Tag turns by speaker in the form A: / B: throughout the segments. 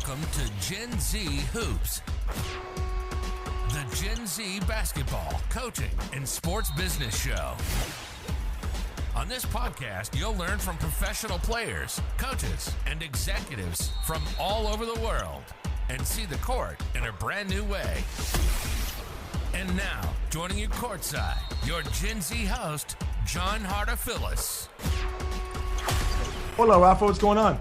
A: Welcome to Gen Z Hoops, the Gen Z basketball, coaching, and sports business show. On this podcast, you'll learn from professional players, coaches, and executives from all over the world and see the court in a brand new way. And now, joining you courtside, your Gen Z host, John Hartophilus.
B: Hola, Rafa. What's going on?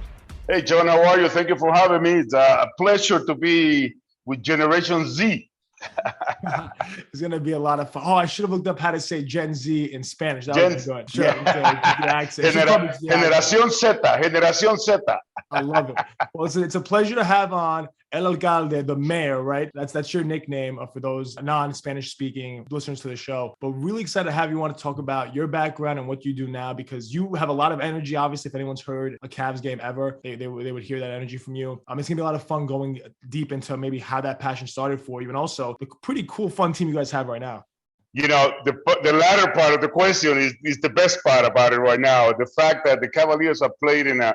C: Hey, John, how are you? Thank you for having me. It's a pleasure to be with Generation Z.
B: It's going to be a lot of fun. Oh, I should have looked up how to say Gen Z in Spanish. That would be good. Sure.
C: Yeah. Generación Z.
B: I love it. Well, it's a pleasure to have on El Alcalde, the mayor, right? That's your nickname for those non-Spanish speaking listeners to the show. But really excited to have you want to talk about your background and what you do now, because you have a lot of energy. Obviously, if anyone's heard a Cavs game ever, they would hear that energy from you. It's going to be a lot of fun going deep into maybe how that passion started for you, and also the pretty cool, fun team you guys have right now.
C: You know, the latter part of the question is the best part about it right now. The fact that the Cavaliers are playing a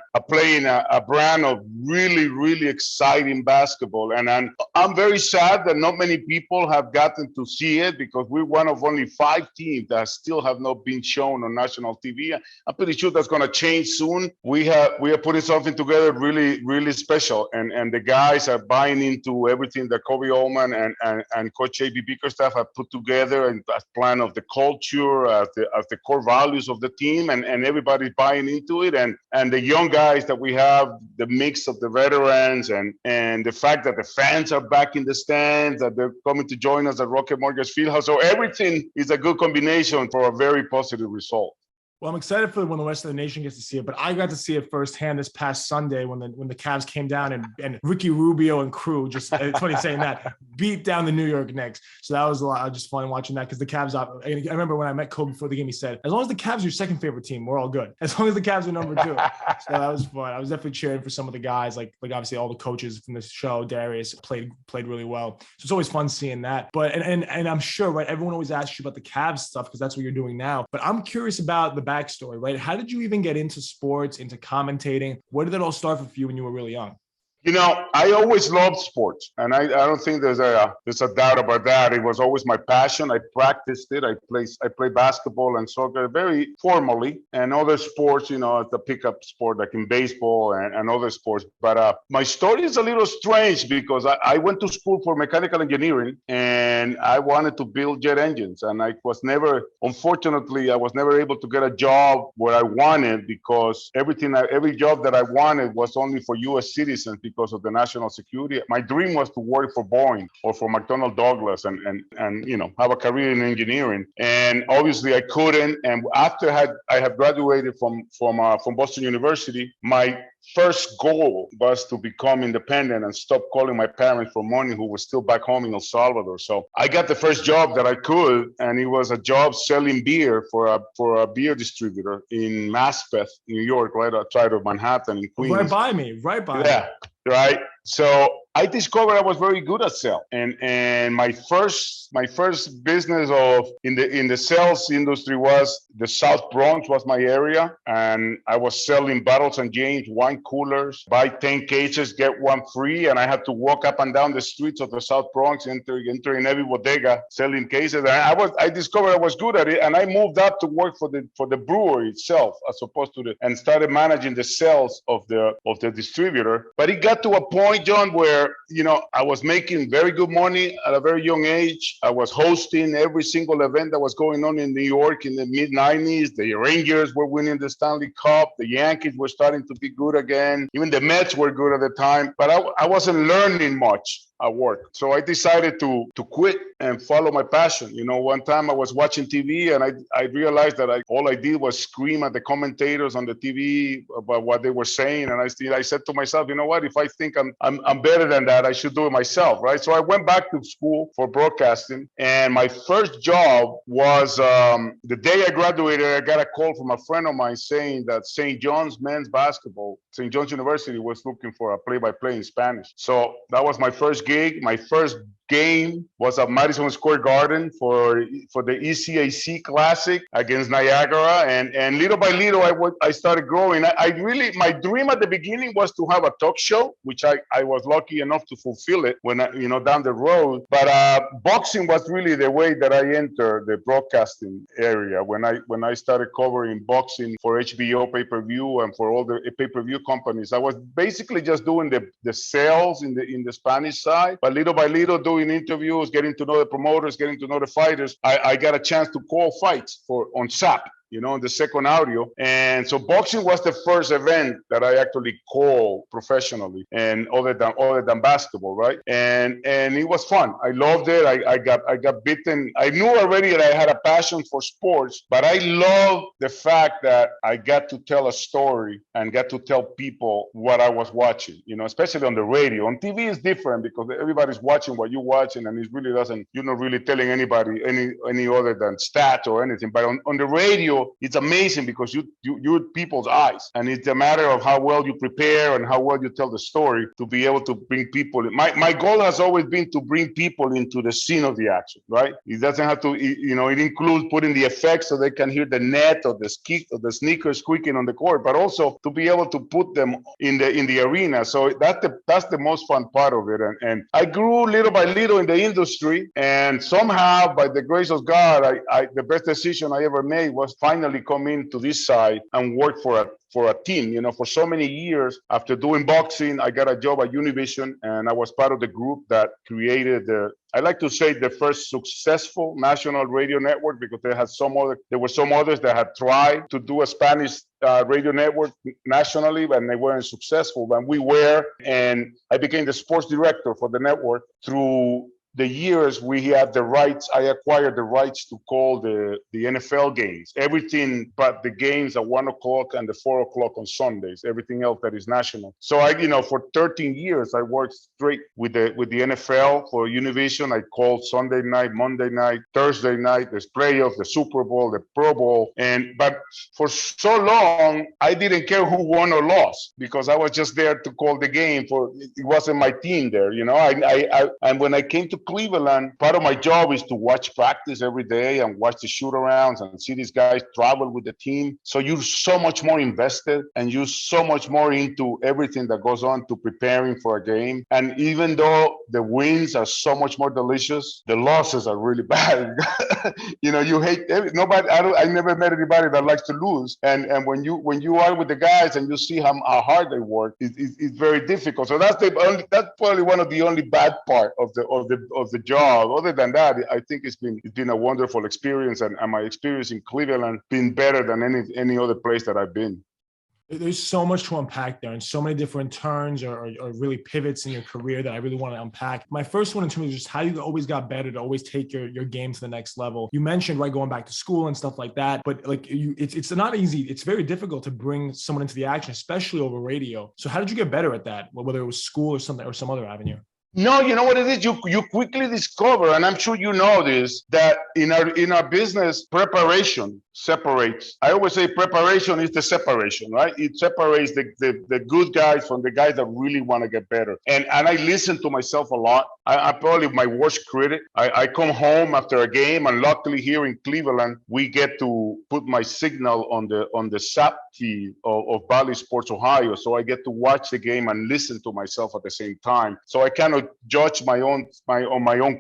C: brand of really, really exciting basketball. And I'm very sad that not many people have gotten to see it, because we're one of only 5 teams that still have not been shown on national TV. I'm pretty sure that's going to change soon. We are putting something together really, really special. And the guys are buying into everything that Kobe Ullman and Coach A.B. Bickerstaff have put together, and as plan of the culture, as the core values of the team, and everybody's buying into it. And the young guys that we have, the mix of the veterans and the fact that the fans are back in the stands, that they're coming to join us at Rocket Mortgage Fieldhouse. So everything is a good combination for a very positive result.
B: Well, I'm excited for when the rest of the nation gets to see it, but I got to see it firsthand this past Sunday when the Cavs came down and Ricky Rubio and crew, just it's funny saying that, beat down the New York Knicks. So that was a lot just fun watching that, because the Cavs, I remember when I met Kobe before the game, he said, as long as the Cavs are your second favorite team, we're all good. As long as the Cavs are number 2. So that was fun. I was definitely cheering for some of the guys, like obviously all the coaches from the show. Darius played really well. So it's always fun seeing that. But and I'm sure, right, everyone always asks you about the Cavs stuff because that's what you're doing now. But I'm curious about the backstory, right? How did you even get into sports, into commentating? Where did it all start for you when you were really young?
C: You know, I always loved sports, and I don't think there's a doubt about that. It was always my passion. I practiced it. I played basketball and soccer very formally, and other sports, you know, the pickup sport like in baseball and other sports. But my story is a little strange, because I went to school for mechanical engineering, and I wanted to build jet engines, and unfortunately, I was never able to get a job where I wanted, because every job that I wanted was only for U.S. citizens, because of the national security. My dream was to work for Boeing or for McDonnell Douglas and you know, have a career in engineering. And obviously I couldn't. And after I had graduated from Boston University, my first goal was to become independent and stop calling my parents for money, who was still back home in El Salvador. So I got the first job that I could, and it was a job selling beer for a beer distributor in Maspeth, New York, right outside of Manhattan in Queens.
B: Right by me.
C: Yeah. Right. So I discovered I was very good at sales, and my first business in the sales industry was the South Bronx was my area, and I was selling Bottles and James wine coolers, buy 10 cases, get 1 free, and I had to walk up and down the streets of the South Bronx, entering every bodega, selling cases. And I discovered I was good at it, and I moved up to work for the brewery itself, as opposed to and started managing the sales of the distributor. But it got to a point, John, where, you know, I was making very good money at a very young age. I was hosting every single event that was going on in New York in the mid-90s. The Rangers were winning the Stanley Cup. The Yankees were starting to be good again. Even the Mets were good at the time. But I wasn't learning much at work. So I decided to quit and follow my passion. You know, one time I was watching TV, and I realized that all I did was scream at the commentators on the TV about what they were saying. And I said to myself, you know what, if I think I'm better than that, I should do it myself, right? So I went back to school for broadcasting, and my first job was the day I graduated, I got a call from a friend of mine saying that St. John's St. John's University was looking for a play-by-play in Spanish. So that was my first gig, my first game was at Madison Square Garden for the ECAC Classic against Niagara, and little by little I started growing. I really, my dream at the beginning was to have a talk show, which I was lucky enough to fulfill it when down the road. But boxing was really the way that I entered the broadcasting area when I started covering boxing for HBO pay-per-view and for all the pay-per-view companies. I was basically just doing the sales in the Spanish side, but little by little doing interviews, getting to know the promoters, getting to know the fighters. I got a chance to call fights on SAP, on the second audio. And so boxing was the first event that I actually called professionally, and other than basketball, right? And it was fun. I loved it. I got bitten. I knew already that I had a passion for sports, but I love the fact that I got to tell a story and got to tell people what I was watching, especially on the radio. On TV is different because everybody's watching what you're watching, and you're not really telling anybody any other than stats or anything. But on the radio, it's amazing because you're people's eyes, and it's a matter of how well you prepare and how well you tell the story to be able to bring people. My goal has always been to bring people into the scene of the action, right? It doesn't have to, it includes putting the effects so they can hear the net or the sneakers squeaking on the court, but also to be able to put them in the arena. So that's the most fun part of it. And I grew little by little in the industry, and somehow, by the grace of God, the best decision I ever made was finally come into this side and work for a team. For so many years after doing boxing, I got a job at Univision, and I was part of the group that created I like to say the first successful national radio network, because there were some others that had tried to do a Spanish radio network nationally, and they weren't successful. And we were, and I became the sports director for the network. Through the years, we had the rights. I acquired the rights to call the NFL games, everything but the games at 1 o'clock and the 4 o'clock on Sundays, everything else that is national. So for 13 years, I worked straight with the NFL for Univision. I called Sunday night, Monday night, Thursday night, there's playoffs, the Super Bowl, the Pro Bowl. But for so long, I didn't care who won or lost, because I was just there to call the game. It wasn't my team there, and when I came to Cleveland, part of my job is to watch practice every day and watch the shoot-arounds and see these guys travel with the team. So you're so much more invested, and you're so much more into everything that goes on to preparing for a game. And even though the wins are so much more delicious, the losses are really bad. You hate nobody. I never met anybody that likes to lose. And when you are with the guys and you see how hard they work, it's very difficult. So that's probably one of the only bad part of the job. Other than that, I think it's been a wonderful experience, and my experience in Cleveland been better than any other place that I've been.
B: There's so much to unpack there, and so many different turns or really pivots in your career that I really want to unpack. My first one in terms of just how you always got better to always take your game to the next level. You mentioned going back to school and stuff like that, but it's not easy. It's very difficult to bring someone into the action, especially over radio. So how did you get better at that? Whether it was school or something or some other avenue?
C: No, you know what it is? You quickly discover, and I'm sure you know this, that in our business, preparation separates. I always say preparation is the separation, right? It separates the good guys from the guys that really want to get better. And I listen to myself a lot. I'm probably my worst critic. I come home after a game, and luckily here in Cleveland, we get to put my signal on the SAP feed of Bally Sports Ohio. So I get to watch the game and listen to myself at the same time. So I cannot judge my own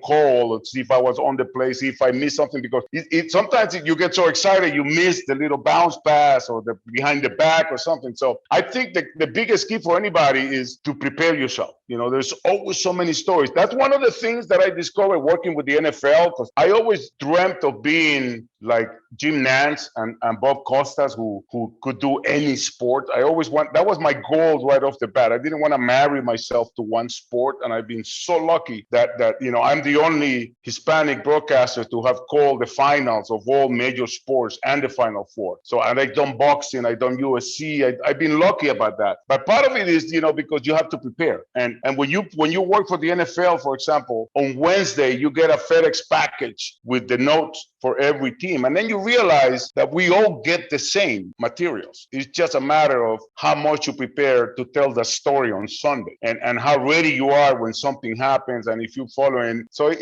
C: call, see if I was on the play, see if I missed something, because sometimes you get so excited you miss the little bounce pass or the behind the back or something. So I think the biggest key for anybody is to prepare yourself. There's always so many stories. That's one of the things that I discovered working with the NFL, because I always dreamt of being like Jim Nantz and Bob Costas, who could do any sport. That was my goal right off the bat. I didn't want to marry myself to one sport, and I've been so lucky that I'm the only Hispanic broadcaster to have called the finals of all major sports and the Final Four. So, and I've done boxing, I've done UFC. I've been lucky about that. But part of it is, because you have to prepare, and And when you work for the NFL, for example, on Wednesday you get a FedEx package with the notes for every team, and then you realize that we all get the same materials. It's just a matter of how much you prepare to tell the story on Sunday, and how ready you are when something happens, and if you follow in. So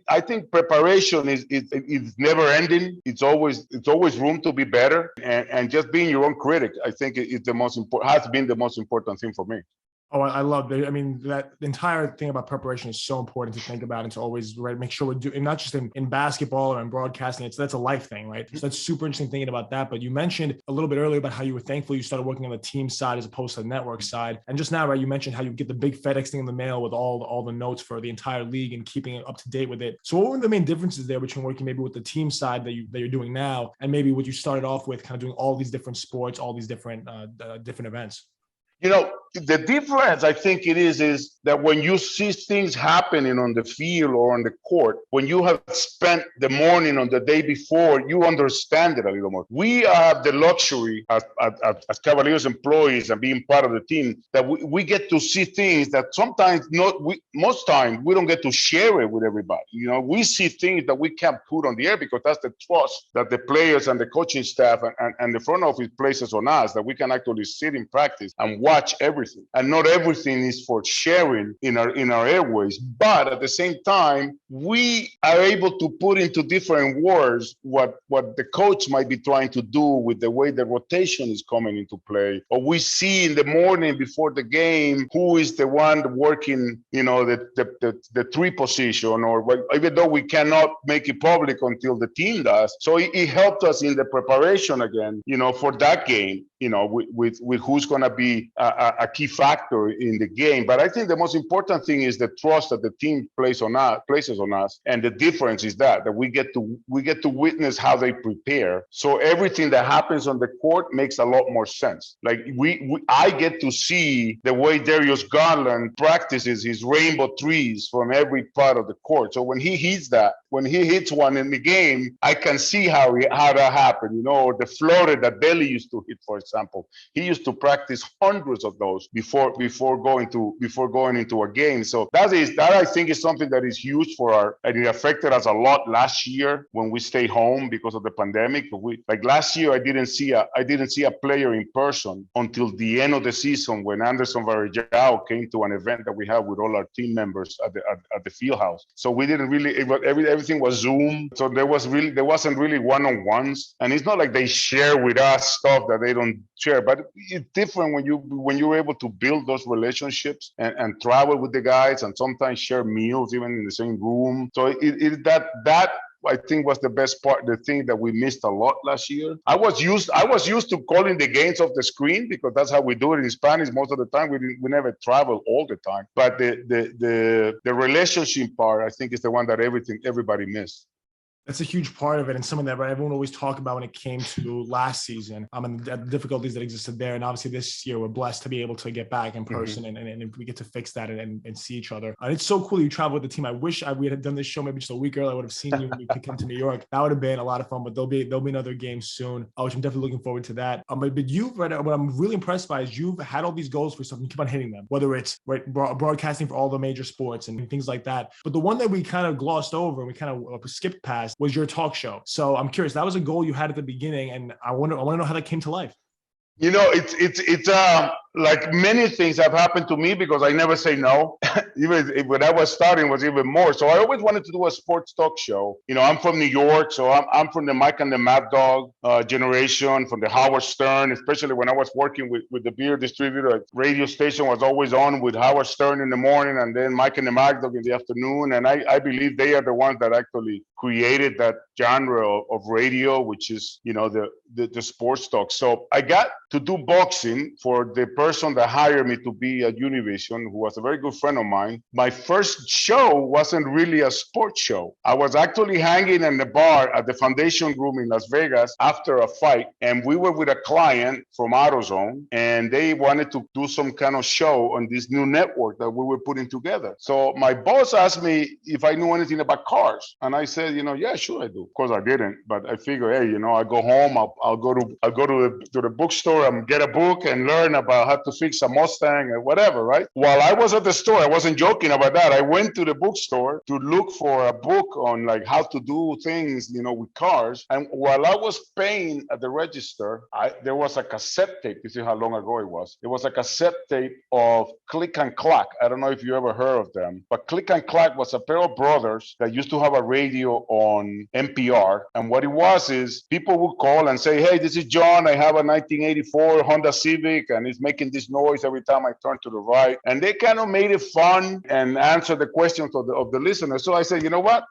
C: I think preparation is never ending. It's always room to be better, and just being your own critic, I think, is the most important, has been the most important thing for me.
B: Oh, I love that. I mean, that entire thing about preparation is so important to think about and to always make sure we're doing, not just in basketball or in broadcasting. That's a life thing, right? So that's super interesting thinking about that. But you mentioned a little bit earlier about how you were thankful you started working on the team side as opposed to the network side. And just now, right, you mentioned how you get the big FedEx thing in the mail with all the notes for the entire league and keeping it up to date with it. So what were the main differences there between working maybe with the team side that you're doing now and maybe what you started off with, kind of doing all these different sports, all these different events?
C: The difference, I think it is that when you see things happening on the field or on the court, when you have spent the morning on the day before, you understand it a little more. We have the luxury as Cavaliers employees and being part of the team that we get to see things that sometimes most times we don't get to share it with everybody. We see things that we can't put on the air because that's the trust that the players and the coaching staff and the front office places on us, that we can actually sit in practice and watch everything. And not everything is for sharing in our airways, but at the same time, we are able to put into different words what the coach might be trying to do with the way the rotation is coming into play. Or we see in the morning before the game who is the one working, the three position, or even though we cannot make it public until the team does. So it helped us in the preparation again, for that game, with who's going to be a key factor in the game. But I think the most important thing is the trust that the team places on us, and the difference is that we get to witness how they prepare. So everything that happens on the court makes a lot more sense. Like I get to see the way Darius Garland practices his rainbow threes from every part of the court. So when he hits one in the game, I can see how that happened. Or the floater that Belly used to hit, for example. He used to practice hundreds of those before going into a game. So that I think is something that is huge and it affected us a lot last year when we stayed home because of the pandemic. Last year, I didn't see a player in person until the end of the season when Anderson Varejao came to an event that we had with all our team members at the field house. So we didn't really, everything was Zoom. So there wasn't really one-on-ones, and it's not like they share with us stuff that they don't share, but it's different when you're able to build those relationships and travel with the guys and sometimes share meals even in the same room. So that I think was the best part, the thing that we missed a lot last year. I was used to calling the games off the screen because that's how we do it in Spanish most of the time. We never travel all the time, but the relationship part, I think, is the one that everybody missed.
B: That's a huge part of it, and something that everyone always talked about when it came to last season, and the difficulties that existed there. And obviously this year we're blessed to be able to get back in person, and we get to fix that and see each other. And it's so cool you travel with the team. I wish we had done this show maybe just a week earlier. I would have seen you when you could come to New York. That would have been a lot of fun, but there'll be another game soon, which I'm definitely looking forward to that. But you've what I'm really impressed by is you've had all these goals for stuff and you keep on hitting them, whether it's broadcasting for all the major sports and things like that. But the one that we kind of glossed over and we kind of skipped past was your talk show. So I'm curious, that was a goal you had at the beginning, and I want to know how that came to life.
C: It's like many things have happened to me because I never say no. Even when I was starting, was even more. So I always wanted to do a sports talk show. I'm from New York, so I'm from the Mike and the Mad Dog generation, from the Howard Stern, especially when I was working with the beer distributor. Radio station was always on with Howard Stern in the morning and then Mike and the Mad Dog in the afternoon. And I believe they are the ones that actually created that genre of radio, which is, the sports talk. So I got to do boxing for the person that hired me to be at Univision, who was a very good friend of mine. My first show wasn't really a sports show. I was actually hanging in the bar at the Foundation Room in Las Vegas after a fight, and we were with a client from AutoZone, and they wanted to do some kind of show on this new network that we were putting together. So my boss asked me if I knew anything about cars, and I said, yeah, sure I do. Of course I didn't, but I figured, hey, I go home, I'll go to the bookstore bookstore and get a book and learn about how to fix a Mustang or whatever, right? While I was at the store, I wasn't joking about that. I went to the bookstore to look for a book on like how to do things, with cars. And while I was paying at the register, there was a cassette tape. You see how long ago it was. It was a cassette tape of Click and Clack. I don't know if you ever heard of them, but Click and Clack was a pair of brothers that used to have a radio on NPR. And what it was is people would call and say, hey, this is John. I have a 1984 Honda Civic and it's making this noise every time I turn to the right. And they kind of made it fun and answered the questions of the listeners. So I said, you know what?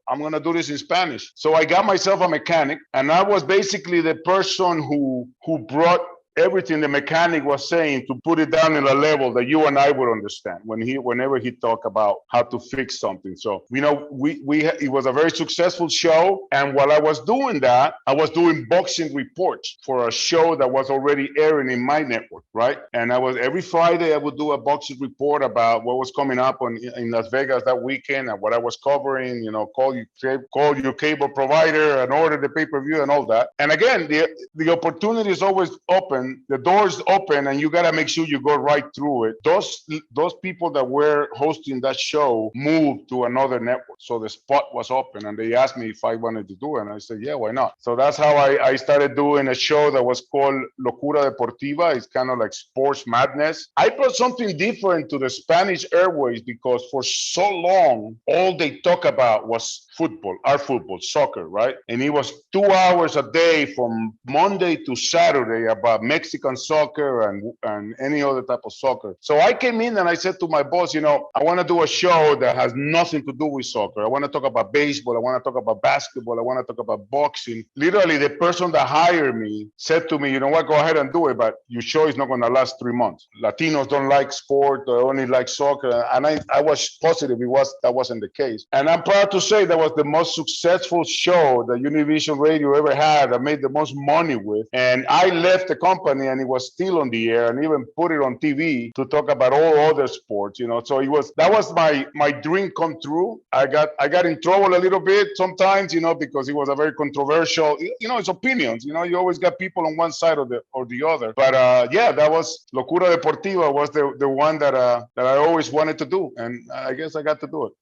C: I'm going to do this in Spanish. So I got myself a mechanic, and I was basically the person who brought everything the mechanic was saying to put it down in a level that you and I would understand whenever he talked about how to fix something. So, it was a very successful show. And while I was doing that, I was doing boxing reports for a show that was already airing in my network, right? And every Friday I would do a boxing report about what was coming up in Las Vegas that weekend and what I was covering, call your cable provider and order the pay-per-view and all that. And again, the opportunity is always open. The door's open and you got to make sure you go right through it. Those people that were hosting that show moved to another network. So the spot was open and they asked me if I wanted to do it. And I said, yeah, why not? So that's how I started doing a show that was called Locura Deportiva. It's kind of like sports madness. I brought something different to the Spanish airways because for so long, all they talk about was football, our football, soccer, right? And it was 2 hours a day from Monday to Saturday about Mexican soccer and any other type of soccer. So I came in and I said to my boss, I want to do a show that has nothing to do with soccer. I want to talk about baseball. I want to talk about basketball. I want to talk about boxing. Literally, the person that hired me said to me, you know what, go ahead and do it, but your show is not going to last 3 months. Latinos don't like sport. They only like soccer. And I was positive that wasn't the case. And I'm proud to say that was the most successful show that Univision Radio ever had. I made the most money with. And I left the company and it was still on the air and even put it on TV to talk about all other sports, So that was my dream come true. I got in trouble a little bit sometimes, because it was a very controversial, it's opinions, you always got people on one side or the other. But that was Locura Deportiva was the one that I always wanted to do. And I guess I got to do it.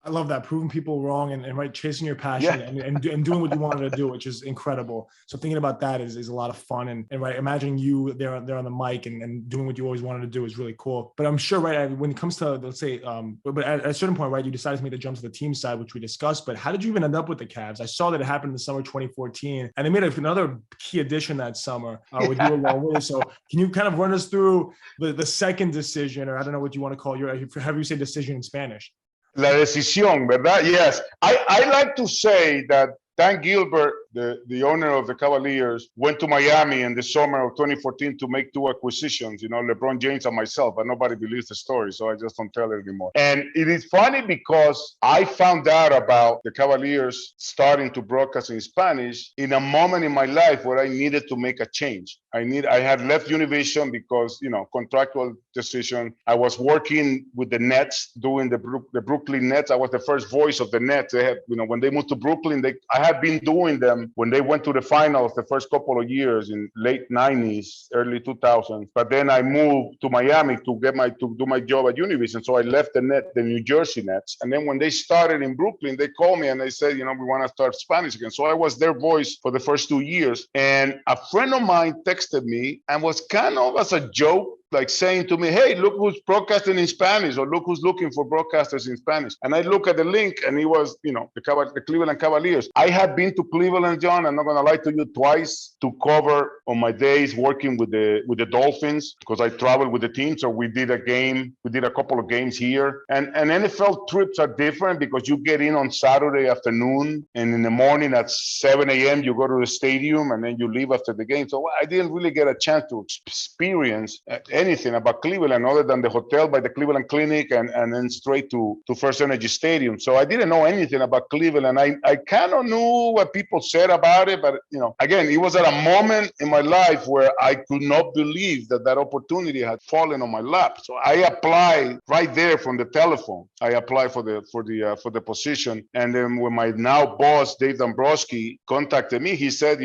B: I love that, proving people wrong and right, chasing your passion and doing what you wanted to do, which is incredible. So thinking about that is a lot of fun and right, imagining you there on the mic and doing what you always wanted to do is really cool. But I'm sure, right, when it comes to, let's say, but at a certain point, right, you decided to make the jump to the team side, which we discussed. But how did you even end up with the Cavs? I saw that it happened in the summer 2014, and they made another key addition that summer with you along with it. So can you kind of run us through the second decision, or I don't know what you want to call however you say decision in Spanish?
C: La decisión, ¿verdad? Yes. I like to say that Dan Gilbert, the owner of the Cavaliers, went to Miami in the summer of 2014 to make 2 acquisitions, LeBron James and myself, but nobody believes the story, so I just don't tell it anymore. And it is funny because I found out about the Cavaliers starting to broadcast in Spanish in a moment in my life where I needed to make a change. I had left Univision because, contractual decision. I was working with the Nets, doing the Brooklyn Nets. I was the first voice of the Nets. They had, when they moved to Brooklyn, I had been doing them when they went to the finals the first couple of years in late 90s, early 2000s. But then I moved to Miami to do my job at Univision. So I left the New Jersey Nets. And then when they started in Brooklyn, they called me and they said, we want to start Spanish again. So I was their voice for the first 2 years. And a friend of mine texted me and was kind of as a joke, like saying to me, hey, look who's broadcasting in Spanish, or look who's looking for broadcasters in Spanish. And I look at the link and it was, the Cleveland Cavaliers. I had been to Cleveland, John, I'm not going to lie to you, twice to cover on my days working with the Dolphins, because I traveled with the team. So we did a couple of games here. And NFL trips are different because you get in on Saturday afternoon and in the morning at 7 a.m. you go to the stadium and then you leave after the game. So I didn't really get a chance to experience anything about Cleveland other than the hotel by the Cleveland Clinic and then straight to First Energy Stadium. So I didn't know anything about Cleveland. I kind of knew what people said about it, but again, it was at a moment in my life where I could not believe that opportunity had fallen on my lap. So I applied right there from the telephone. I applied for the position, and then when my now boss Dave Dombrowski contacted me, he said,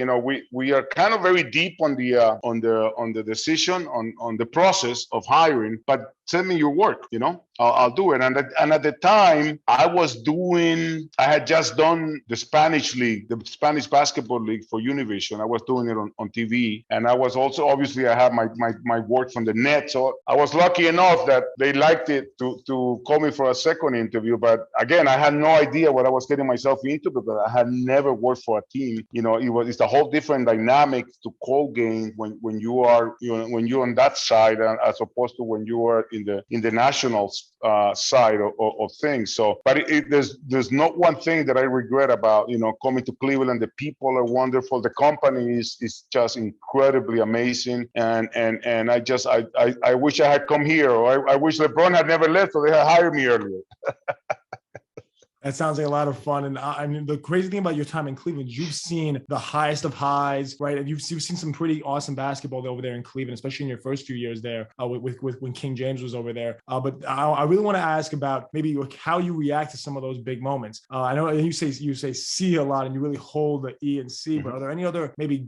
C: we are kind of very deep on the decision on the process of hiring, but send me your work. I'll do it. And at the time, I had just done the Spanish league, the Spanish basketball league for Univision. I was doing it on TV, and I was also, obviously, I had my work from the net. So I was lucky enough that they liked it to call me for a second interview. But again, I had no idea what I was getting myself into because I had never worked for a team. It's a whole different dynamic to call games when you are when you're on that side as opposed to when you are in the nationals side of things. So, but there's not one thing that I regret about coming to Cleveland. The people are wonderful. The company is just incredibly amazing, and I wish I had come here, or I wish LeBron had never left, so they had hired me earlier.
B: That sounds like a lot of fun. And I mean, the crazy thing about your time in Cleveland, you've seen the highest of highs, right? And you've seen some pretty awesome basketball over there in Cleveland, especially in your first few years there with when King James was over there. But I really want to ask about maybe how you react to some of those big moments. I know you say C a lot and you really hold the E and C, but are there any other maybe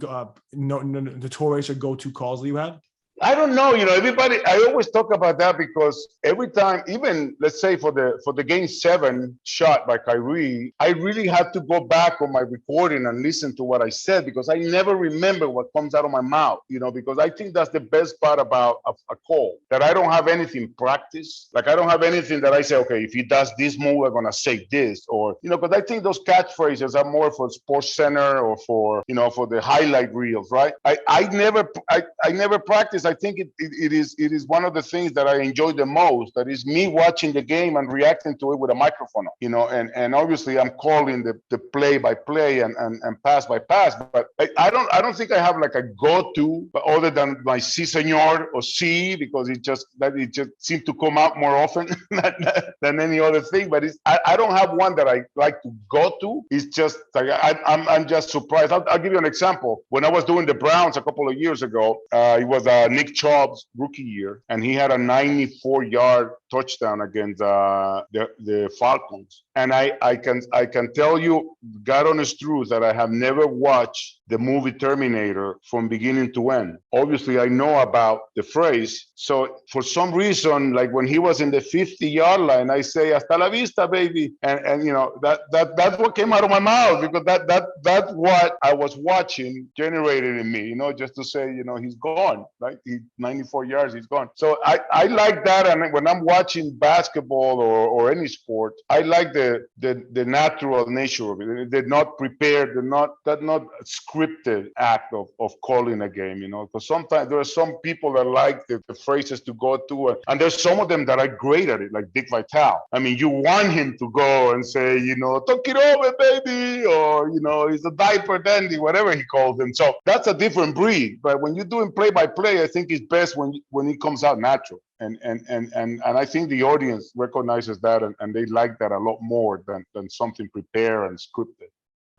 B: notorious or go-to calls that you have?
C: I don't know. Everybody, I always talk about that because every time, even let's say for the game 7 shot by Kyrie, I really had to go back on my recording and listen to what I said because I never remember what comes out of my mouth, because I think that's the best part about a call, that I don't have anything practiced. Like I don't have anything that I say, okay, if he does this move, I'm going to say this, or, because I think those catchphrases are more for Sports Center or for the highlight reels, right? I never practice. I think it is one of the things that I enjoy the most. That is me watching the game and reacting to it with a microphone, and obviously I'm calling the play by play and pass by pass. But I don't think I have like a go-to, but other than my Si Senor or C, because it just seems to come out more often than any other thing. But I don't have one that I like to go to. It's just like I'm just surprised. I'll give you an example. When I was doing the Browns a couple of years ago, it was Nick Chubb's rookie year, and he had a 94-yard touchdown against the Falcons. And I can tell you, God honest truth, that I have never watched the movie Terminator from beginning to end. Obviously, I know about the phrase. So for some reason, like when he was in the 50-yard line, I say "Hasta la vista, baby," and that's what came out of my mouth because that's what I was watching generated in me. Just to say, he's gone, right? He's 94 yards, he's gone. So I like that, and when I'm watching basketball or any sport, I like the natural nature of it. They're not prepared. They're not scripted act of calling a game, because sometimes there are some people that like the phrases to go to, and there's some of them that are great at it, like Dick Vitale. I mean, you want him to go and say, "Talk it over, baby," or, he's a diaper dandy, whatever he calls them. So that's a different breed. But when you're doing play-by-play, I think it's best when it comes out natural. And I think the audience recognizes that and they like that a lot more than something prepared and scripted.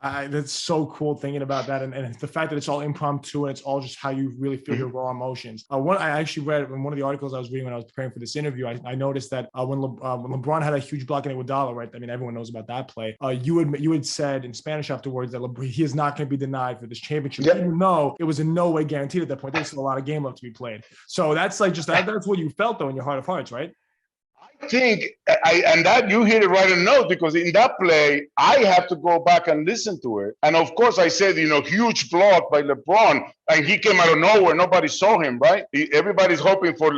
B: That's so cool thinking about that, and the fact that it's all impromptu and it's all just how you really feel your raw emotions. I actually read in one of the articles I was reading when I was preparing for this interview, I noticed that when LeBron had a huge block in Iguodala, right? I mean, everyone knows about that play. You had said in Spanish afterwards that he is not going to be denied for this championship, even though it was in no way guaranteed at that point. There's still a lot of game left to be played. So that's like that's what you felt though in your heart of hearts, right?
C: I think, and that you hit it right on the nose, because in that play, I have to go back and listen to it. And of course, I said, huge block by LeBron, and he came out of nowhere. Nobody saw him, right? Everybody's hoping for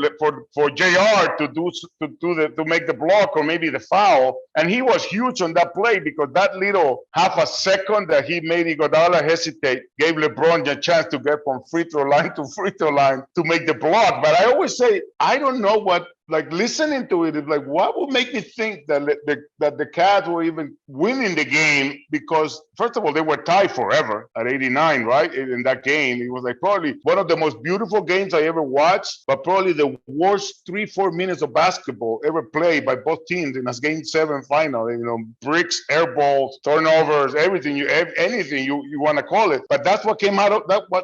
C: JR to make the block or maybe the foul. And he was huge on that play because that little half a second that he made Iguodala hesitate gave LeBron a chance to get from free throw line to free throw line to make the block. But I always say, I don't know what like listening to it, it's like, what would make me think that the Cavs were even winning the game? Because first of all, they were tied forever at 89, right? In that game, it was like probably one of the most beautiful games I ever watched, but probably the worst 3-4 minutes of basketball ever played by both teams in a Game 7 final. You know, bricks, air balls, turnovers, everything anything you want to call it. But that's what came out of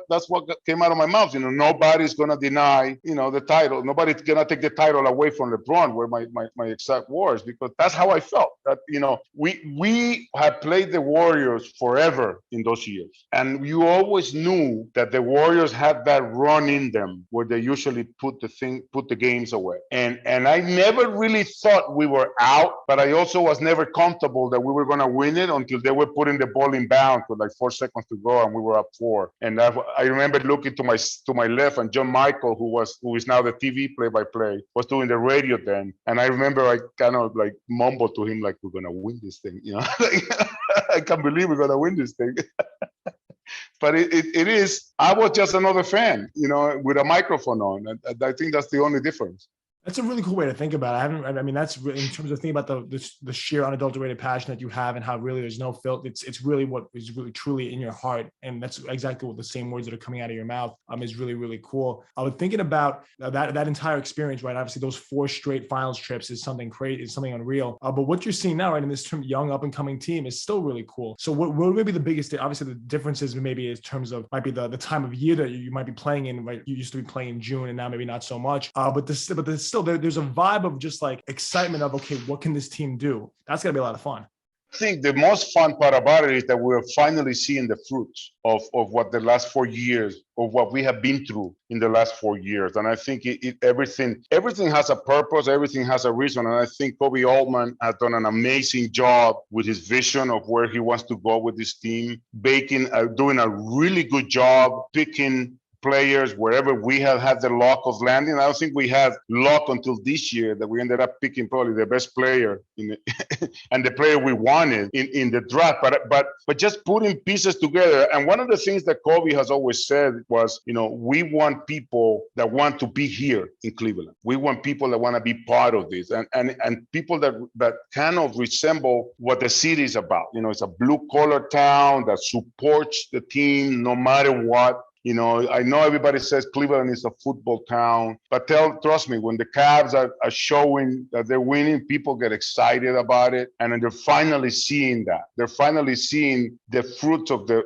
C: that's what came out of my mouth. You know, nobody's gonna deny, you know, the title. Nobody's gonna take the title away from LeBron, were my exact words, because that's how I felt. That, you know, we have played the Warriors forever in those years, and you always knew that the Warriors had that run in them where they usually put the games away. And I never really thought we were out, but I also was never comfortable that we were gonna win it until they were putting the ball in bounds with like 4 seconds to go, and we were up 4. And I remember looking to my left, and John Michael, who is now the TV play-by-play, was doing the radio then. And I remember I kind of like mumbled to him like, "We're gonna win this thing," you know. I can't believe we're gonna win this thing. But it is. I was just another fan, you know, with a microphone on. And I think that's the only difference.
B: That's a really cool way to think about it. I mean, that's really, in terms of thinking about the sheer unadulterated passion that you have and how really there's no filter. It's really what is really truly in your heart. And that's exactly what the same words that are coming out of your mouth is really, really cool. I was thinking about that entire experience, right? Obviously those 4 straight finals trips is something crazy, is something unreal. But what you're seeing now, right, in this young up and coming team is still really cool. So what would be the biggest, obviously the differences maybe in terms of, might be the time of year that you might be playing in, right? You used to be playing in June and now maybe not so much. But there's a vibe of just like excitement of, okay, what can this team do? That's gonna be a lot of fun.
C: I think the most fun part about it is that we're finally seeing the fruits of what the last 4 years, of what we have been through in the last 4 years. And I think everything has a purpose, everything has a reason. And I think Kobe Altman has done an amazing job with his vision of where he wants to go with this team, doing a really good job picking players wherever we have had the luck of landing. I don't think we had luck until this year that we ended up picking probably the best player and the player we wanted in the draft. But just putting pieces together. And one of the things that Kobe has always said was, you know, we want people that want to be here in Cleveland. We want people that want to be part of this, and people that kind of resemble what the city is about. You know, it's a blue collar town that supports the team no matter what. You know, I know everybody says Cleveland is a football town, but trust me, when the Cavs are showing that they're winning, people get excited about it, and then they're finally seeing that. They're finally seeing the fruits of the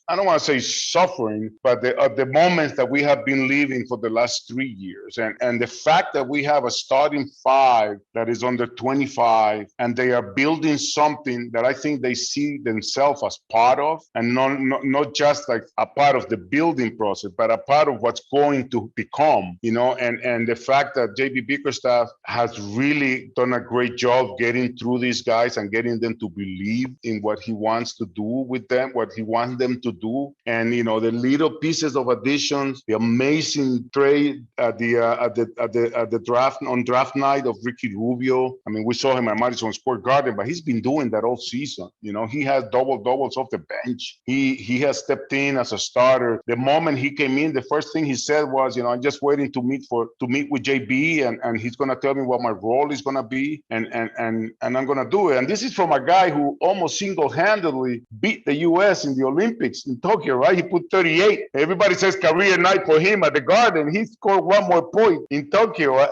C: I don't want to say suffering, but the moments that we have been living for the last 3 years. And the fact that we have a starting 5 that is under 25, and they are building something that I think they see themselves as part of, and not just like a part of the building process, but a part of what's going to become, you know, and the fact that JB Bickerstaff has really done a great job getting through these guys and getting them to believe in what he wants to do with them, what he wants them to do. And, you know, the little pieces of additions, the amazing trade at the draft, on draft night of Ricky Rubio. I mean, we saw him at Madison Square Garden, but he's been doing that all season. You know, he has doubles off the bench. He has stepped in as a starter. The moment he came in, the first thing he said was, you know, I'm just waiting to meet with JB, and he's going to tell me what my role is going to be, and I'm going to do it. And this is from a guy who almost single-handedly beat the U.S. in the Olympics in Tokyo, right? He put 38. Everybody says career night for him at the Garden. He scored one more point in Tokyo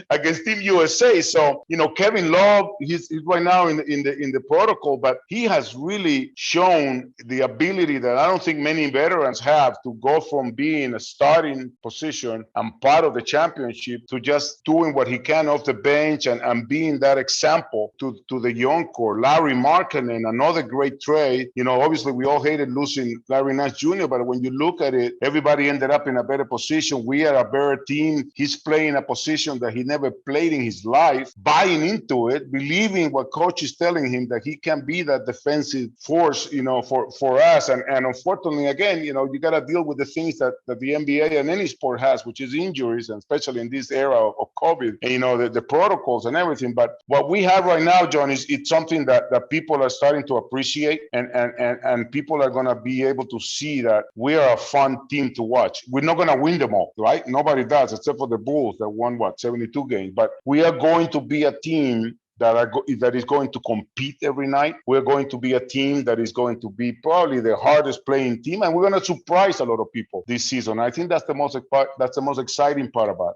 C: against Team USA. So, you know, Kevin Love, he's right now in the protocol, but he has really shown the ability that I don't think many veterans have to go from being a starting position and part of the championship to just doing what he can off the bench and being that example to the young core. Larry Markkinen, another great trade. You know, obviously we all hated losing Larry Nance Jr., but when you look at it, everybody ended up in a better position. We are a better team. He's playing a position that he never played in his life, buying into it, believing what coach is telling him that he can be that defensive force, you know, for us. And unfortunately, again, you know, you got to deal with the things that the NBA and any sport has, which is injuries, and especially in this era of COVID, and, the protocols and everything. But what we have right now, John, is it's something that people are starting to appreciate, and people are going to be able to see that we are a fun team to watch. We're not going to win them all, right? Nobody does, except for the Bulls that won, 72 games. But we are going to be a team that is going to compete every night. We're going to be a team that is going to be probably the hardest playing team, and we're going to surprise a lot of people this season. I think that's the most exciting part about it.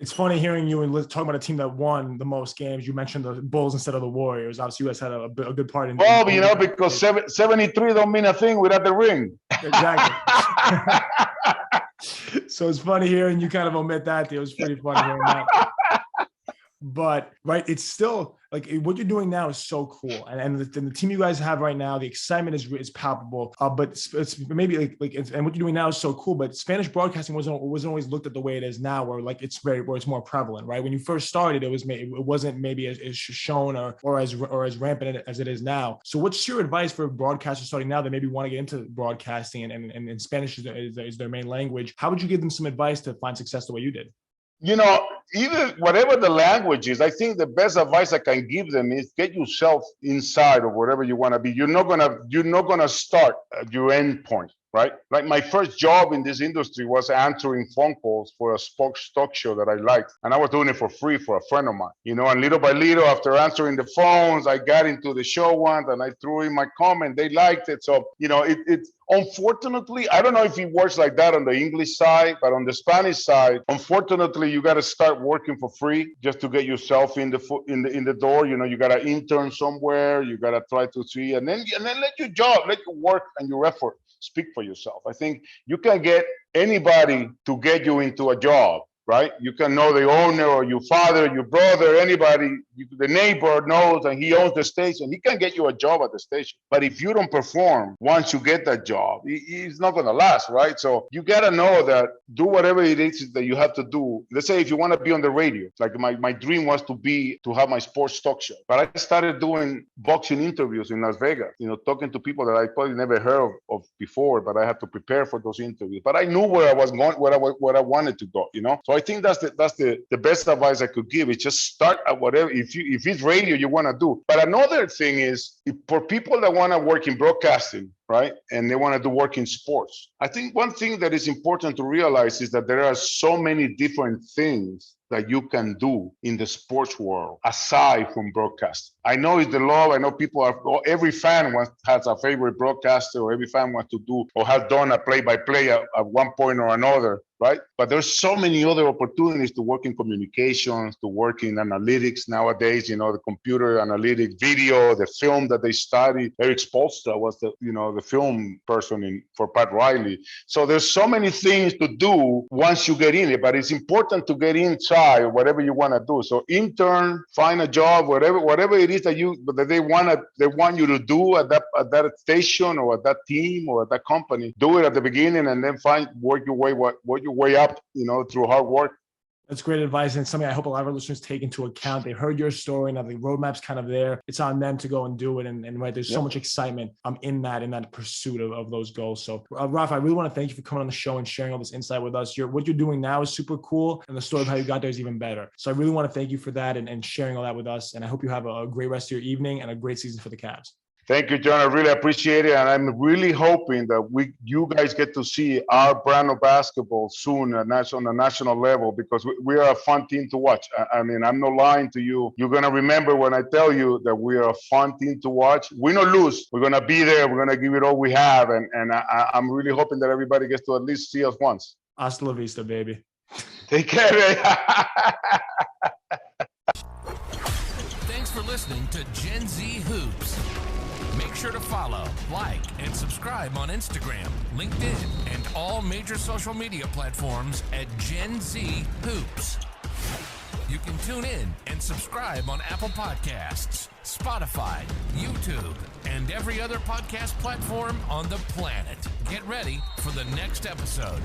B: It's funny hearing you and talking about a team that won the most games. You mentioned the Bulls instead of the Warriors. Obviously, you guys had a good part in.
C: Well, because 73 don't mean a thing without the ring.
B: Exactly. So it's funny hearing you kind of omit that. It was pretty funny hearing that. But right, it's still like what you're doing now is so cool, and the team you guys have right now, the excitement is palpable. But it's maybe and what you're doing now is so cool. But Spanish broadcasting wasn't always looked at the way it is now, where it's more prevalent, right? When you first started, it wasn't maybe as shown or as rampant as it is now. So what's your advice for broadcasters starting now that maybe want to get into broadcasting and Spanish is their main language? How would you give them some advice to find success the way you did?
C: Either whatever the language is, I think the best advice I can give them is get yourself inside of whatever you want to be. You're not gonna start at your end point, right? Like my first job in this industry was answering phone calls for a sports talk show that I liked, and I was doing it for free for a friend of mine. And little by little, after answering the phones, I got into the show once, and I threw in my comment. They liked it, so it's. Unfortunately, I don't know if it works like that on the English side, but on the Spanish side, unfortunately, you got to start working for free just to get yourself in the door. You got to intern somewhere. You got to try to see, and then let your work and your effort speak for yourself. I think you can get anybody to get you into a job. Right? You can know the owner or your father, your brother, anybody, the neighbor knows, and he owns the station. He can get you a job at the station. But if you don't perform once you get that job, it's not going to last, right? So you got to know that do whatever it is that you have to do. Let's say if you want to be on the radio, like my dream was to have my sports talk show. But I started doing boxing interviews in Las Vegas, talking to people that I probably never heard of before, but I had to prepare for those interviews. But I knew where I was going, where I wanted to go, So I think that's the best advice I could give is just start at whatever. If it's radio you want to do. But another thing is for people that want to work in broadcasting, right, and they want to do work in sports, I think one thing that is important to realize is that there are so many different things that you can do in the sports world aside from broadcasting. I know it's the law. I know every fan has a favorite broadcaster, or every fan wants to do or has done a play-by-play at one point or another, right? But there's so many other opportunities to work in communications, to work in analytics nowadays, the computer analytics, video, the film that they study. Eric Spoelstra was the film person for Pat Riley. So there's so many things to do once you get in it, but it's important to get inside whatever you want to do. So intern, find a job, whatever it is that they want you to do at that station or at that team or at that company. Do it at the beginning, and then work your way up, through hard work.
B: That's great advice, and something I hope a lot of our listeners take into account. They heard your story, and the roadmap's kind of there. It's on them to go and do it, and right, there's so much excitement in that pursuit of those goals. So, Rafa, I really want to thank you for coming on the show and sharing all this insight with us. What you're doing now is super cool, and the story of how you got there is even better. So I really want to thank you for that and sharing all that with us, and I hope you have a great rest of your evening and a great season for the Cavs.
C: Thank you, John. I really appreciate it. And I'm really hoping that you guys get to see our brand of basketball soon on a national level, because we are a fun team to watch. I mean, I'm not lying to you. You're going to remember when I tell you that we are a fun team to watch. Win or lose, we're going to be there. We're going to give it all we have. And I'm really hoping that everybody gets to at least see us once.
B: Hasta la vista, baby.
C: Take care, man.
A: Thanks for listening to Gen Z Hoops. Make sure to follow, like, and subscribe on Instagram, LinkedIn, and all major social media platforms at Gen Z Hoops. You can tune in and subscribe on Apple Podcasts, Spotify, YouTube, and every other podcast platform on the planet. Get ready for the next episode.